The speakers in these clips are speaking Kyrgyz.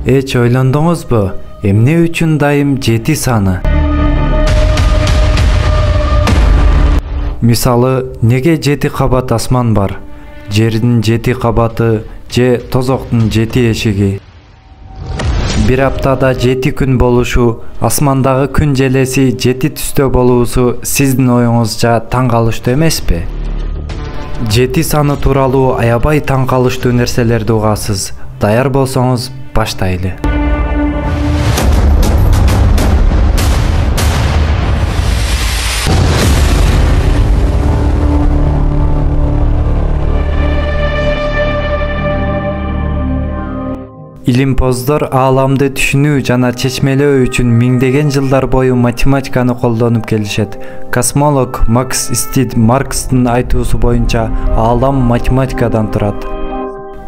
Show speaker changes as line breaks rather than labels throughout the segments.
Эч ойлондуңузбу, эмне үчүн дайым 7 саны? Мисалы, неге 7 кабат асман бар? Жердин 7 кабаты же тозоктун 7 эшиги? Bir аптада 7 күн болушу, асмандагы күн желеси 7 түстө болуусу сиздин оюңузча таң калыштуу эмеспи? 7 саны тууралуу аябай таң калыштуу нерселерди угасыз. Даяр болсоңуз, баштайлы. Илимпоздор ааламды түшүнүү жана чечмелөө үчүн миңдеген жылдар бою математиканы колдонуп келишет. Космолог Макс Стид Маркстын айтуусу боюнча аалам математикадан турат.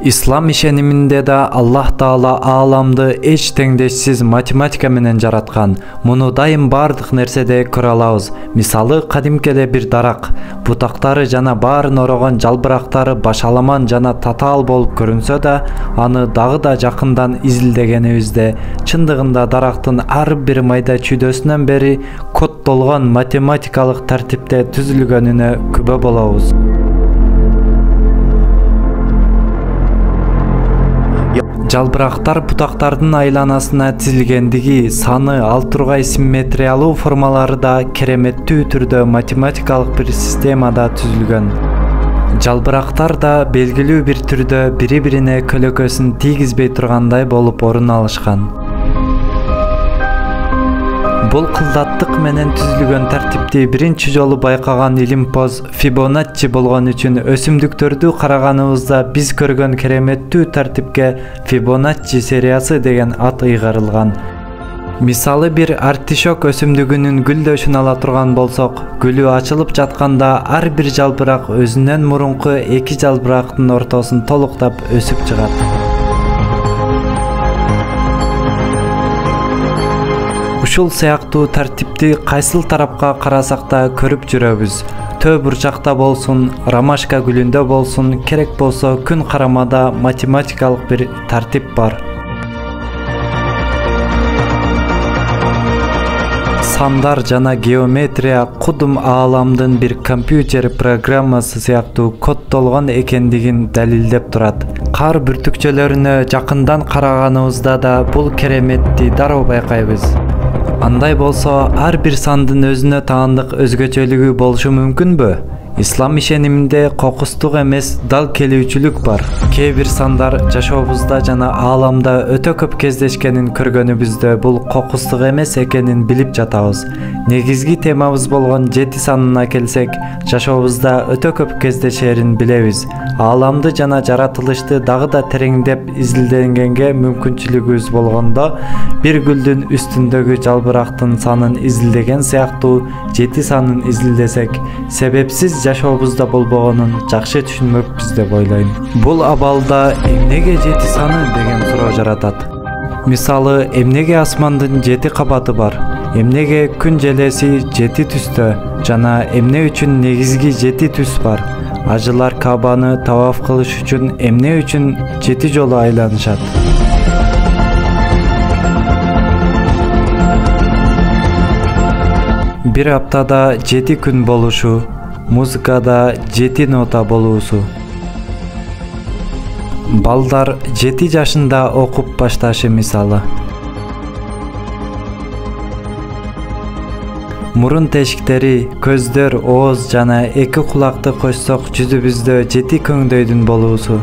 Ислам ишениминде да Аллах Таала ааламды эч теңдешсиз математика менен жараткан. Муну дайым бардык нерседе көрө алабыз. Мисалы, кадимки эле бир дарак, бутактары жана баарын орогон жалбырактары башаламан жана татаал болуп көрүнсө да, аны дагы да жакындан изилдегенибизде чындыгында дарактын ар бир майда чүйдөсүнөн бери коддолгон математикалык тартипте түзүлгөнүнө күбө болобуз. Жалбырактар бутактардын айланасына тизилгендиги, саны, ал тургай симметриялуу формалары да кереметтүү түрдө математикалык бир системада түзүлгөн. Жалбырактар да белгилүү бир түрдө бири-бирине көлөкөсүн тийгизбей тургандай болуп орун алышкан. Бул кылдаттык менен түзүлгөн тартипти биринчи жолу байкаган илимпоз Фибоначчи болгон үчүн өсүмдүктөрдү караганыбызда биз көргөн кереметтүү тартипке Фибоначчи сериясы деген ат ыйгарылган. Мисалы, бир артишок өсүмдүгүнүн гүлдөшүн ала турган болсок, гүлү ачылып жатканда ар бир жалбырак өзүнөн мурунку 2 жалбырактын ортосун толуктап өсүп чыгат. Ушул сыяктуу тартипти кайсыл тарапка карасак да көрүп жүрөбүз. Төө бурчакта болсун, ромашка гүлүндө болсун, керек болсо күн карамада математикалык бир тартип бар. Сандар жана геометрия кудум ааламдын бир компьютер программасы сыяктуу коддолгон экендигин далилдеп турат. Кар бүртүкчөлөрүнө жакындан караганыбызда да бул кереметти дароо байкайбыз. Андай болсо, ар бир сандын өзүнө таандык өзгөчөлүгү болушу мүмкүнбү? Ислам ишениминде кокустук эмес, дал келүүчүлүк бар. Кээ бир сандар жашообузда жана ааламда өтө көп кездешкенин көргөнүбүздө бул кокустук эмес экенин билип жатабыз. Негизги темабыз болгон 7 санына келсек, жашообузда өтө көп кездешерин билебиз. Ааламды жана жаратылышты дагы да тереңдеп изилдегенге мүмкүнчүлүгүбүз болгондо, бир гүлдүн үстүндөгү жалбырактын санын изилдеген сыяктуу 7 санын изилдесек, себепсиз жашообузда болбогонун жакшы түшүнмөкпүз деп ойлойм. Бул абалда эмнеге 7 саны деген суроо жаратат. Мисалы, эмнеге асмандын 7 кабаты бар? Эмнеге күн желеси 7 түстө жана эмне үчүн негизги 7 түс бар? Ажылар Кабаны таваф кылыш үчүн эмне үчүн 7 жолу айланышат? Bir аптада 7 күн болушу, музыкада 7 нота болуусу. Балдар 7 жашында окуп башташы мисалы. Мурун тешиктери, көздөр, ооз жана 2 кулакты кошсок жүзүбүздө 7 көңдөйдүн болуусу.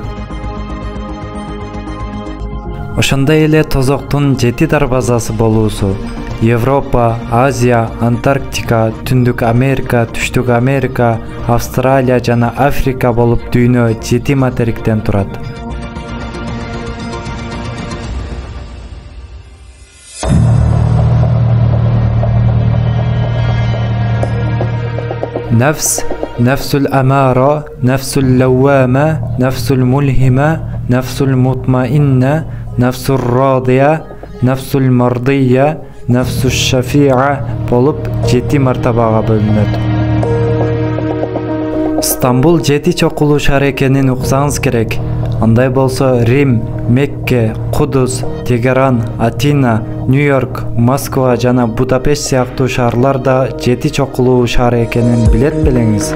Ошондой эле тозоктун 7 дарбазасы болуусу. Европа, Азия, Антарктика, Түндүк Америка, Түштүк Америка, Австралия жана Африка болуп дүйнө 7 материктен турат. Nefs, nefsul amara, nefsul lawwama, nefsul mulhima, nefsul mutmainna, nefsul radiya, nefsul mardiya, nefsus şafi'a bolup 7 martabaga bölünөт. Стамбул 7 чокулуу шаар экенин уксаңыз керек. Андай болсо Рим, Мекке, Кудус, Тегеран, Атина, Нью-Йорк, Москва жана Будапешт сыяктуу шаарлар да 7 чокулуу шаар экенин билет белеңиз.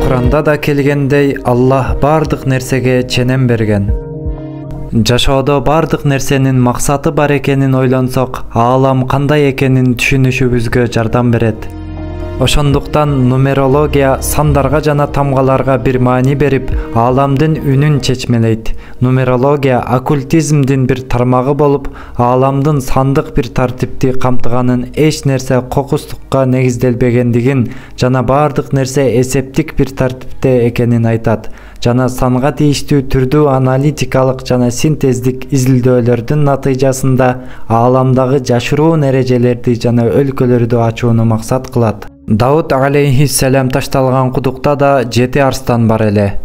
Куранда да келгендей, Аллах бардык нерсеге ченем берген. Жашоодо бардык нерсенин максаты бар экенин ойлонсок, аалам кандай экенин түшүнүшүбүзгө жардам берет. Ошондуктан нумерология сандарга жана тамгаларга бир маани берип, ааламдын үнүн чечмелейт. Нумерология оккультизмдин бир тармагы болуп, ааламдын сандык бир тартипти камтыганын, эч нерсе кокустукка негизделбегендигин жана бардык нерсе эсептик бир тартипте экенин айтат. Жана санга тийиштүү түрдүү аналитикалык жана синтездик изилдөөлөрдүн натыйжасында ааламдагы жашыруун эрежелерди жана өлкөлөрдү ачууну максат кылат. Дауд алейхиссалам ташталган кудукта да 7 арстан бар эле.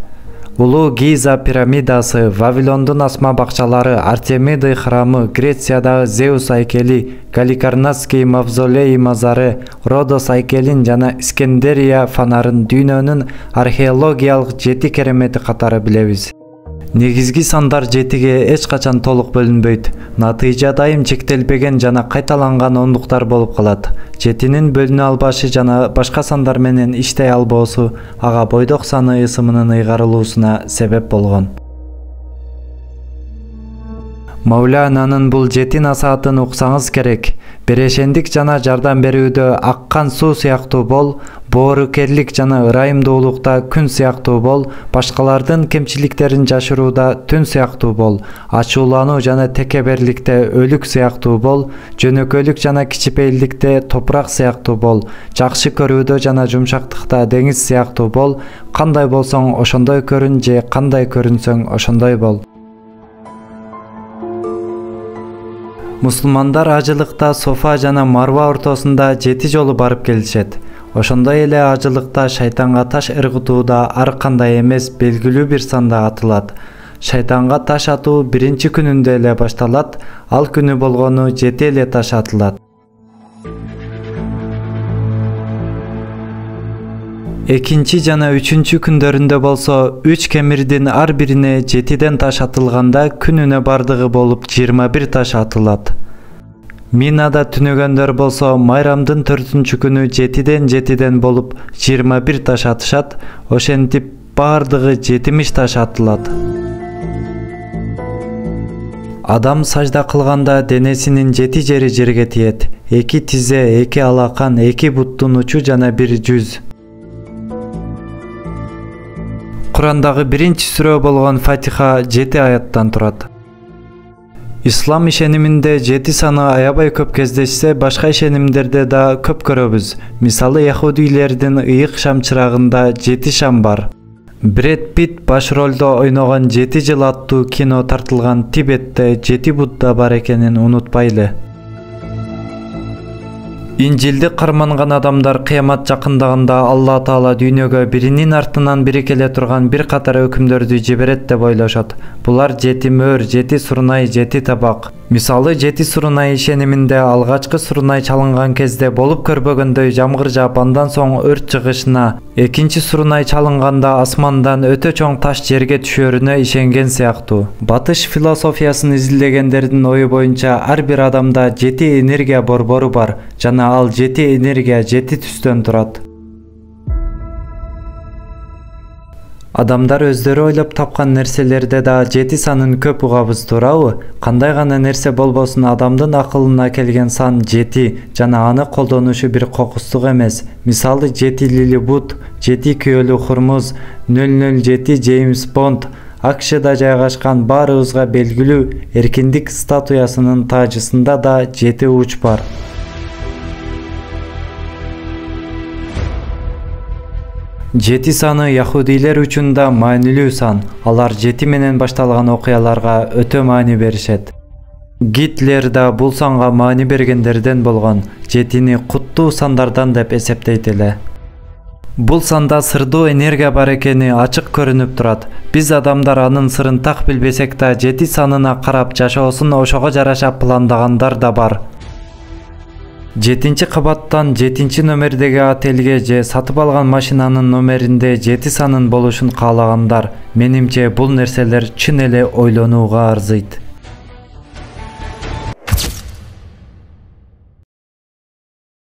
Улуу Гиза пирамидасы, Вавилондун асма бакчалары, Артемиды храмы, Грециядагы Зеус айкели, Галикарнасский мавзолей мазары, Родос айкелин жана Искендерия фанарын дүйнөнүн археологиялык 7 керемети катары билебиз. Негизги сандар 7ге эч качан толук бөлүнбөйт. Натыйжа дайым чектелбеген жана кайталанган ондуктар болуп калат. 7нин бөлүнө албашы жана башка сандар менен иштей албоосу ага бойдок саны ысымынын ыйгарылуусуна себеп болгон. Маулянанын бул 7 насаатын уксаңыз керек. Берешендик жана жардам берүүдө аккан суу сыяктуу бол, боорукерлик жана ырайымдуулукта күн сыяктуу бол, башкалардын кемчиликтерин жашырууда түн сыяктуу бол, ачуулануу жана текеберликте өлүк сыяктуу бол, жөнөкөйлүк жана кичипейилдикте топурак сыяктуу бол, жакшы көрүүдө жана жумшактыкта деңиз сыяктуу бол, кандай болсоң ошондой көрүн же кандай көрүнсөң ошондой бол. Мусулмандар ажылыкта Софа жана Марва ортосунда 7 жолу барып келишет. Ошондой эле ажылыкта шайтанга таш ыргытууда ар кандай эмес белгилүү бир санда атылат. Шайтанга таш атуу биринчи күнүндө эле башталат, ал күнү болгону 7 эле таш атылат. Экинчи жана үчүнчү күндөрүндө болсо 3 кемирдин ар бирине 7ден таш атылганда күнүнө бардыгы болуп 21 таш атылат. Минада түнөгөндөр болсо майрамдын 4-күнү 7ден болуп 21 таш атышат, ошентип бардыгы 70 таш атылат. Адам сажда кылганда денесинин 7 жери жерге тиет. 2 тизе, 2 алакан, 2 буттун учу жана 1 жүз. Курандагы биринчи сүрө болгон Фатиха 7 аяттан турат. Ислам ишениминде 7 саны аябай көп кездешсе, башка ишенимдерде да көп көрөбүз. Мисалы, яхудилердин ыйык шам чырагында 7 шам бар. Брэд Питт баш ролдо ойногон 7 жыл аттуу кино тартылган Тибетте 7 Будда бар экенин унутпайлы. Инжилди карманган адамдар кыямат жакындаганда Алла Таала дүйнөгө биринин артынан бири келе турган бир катар өкүмдөрдү жиберет деп ойлошот. Булар 7 мөр, 7 сурунай, 7 табак. Мисалы, 7 сурунай ишениминде алгачкы сурунай чалынган кезде болуп көрбөгөндөй жамгыр жаап, андан соң өрт чыгышына, экинчи сурунай чалынганда асмандан өтө чоң таш жерге түшөрүнө ишенген сыяктуу. Батыш философиясын изилдегендердин ою боюнча ар бир адамда 7 энергия борбору бар жана ал 7 энергия 7 түстөн турат. Адамдар өздөрү ойлоп тапкан нерселерде да 7 санын көп угабыз, туурабы? Кандай гана нерсе болбосун, адамдын акылына келген сан 7 жана аны колдонушу бир кокустук эмес. Мисалы, 7 Лилибут, 7 Күйөлүү Хурмуз, 007 Джеймс Бонд, АКШда жайгашкан баарыбызга белгилүү эркиндик статуясынын таажысында да 7 уч бар. Жети саны яхудилер үчүн да маанилүү сан. Алар 7 менен башталган окуяларга өтө маани беришет. Гитлер да бул санга маани бергендерден болгон. 7-ни куттуу сандардан деп эсептейт эле. Бул санда сырдуу энергия бар экени ачык көрүнүп турат. Биз адамдар анын сырын так билбесек да 7 санына карап жашоосун ошого жараша пландагандар да бар. 7 кабаттан 7 номердеги отелге же сатып алган машинанын номеринде 7 санын болушун каалагандар, менимче бул нерселер чын эле ойлонууга арзыйт.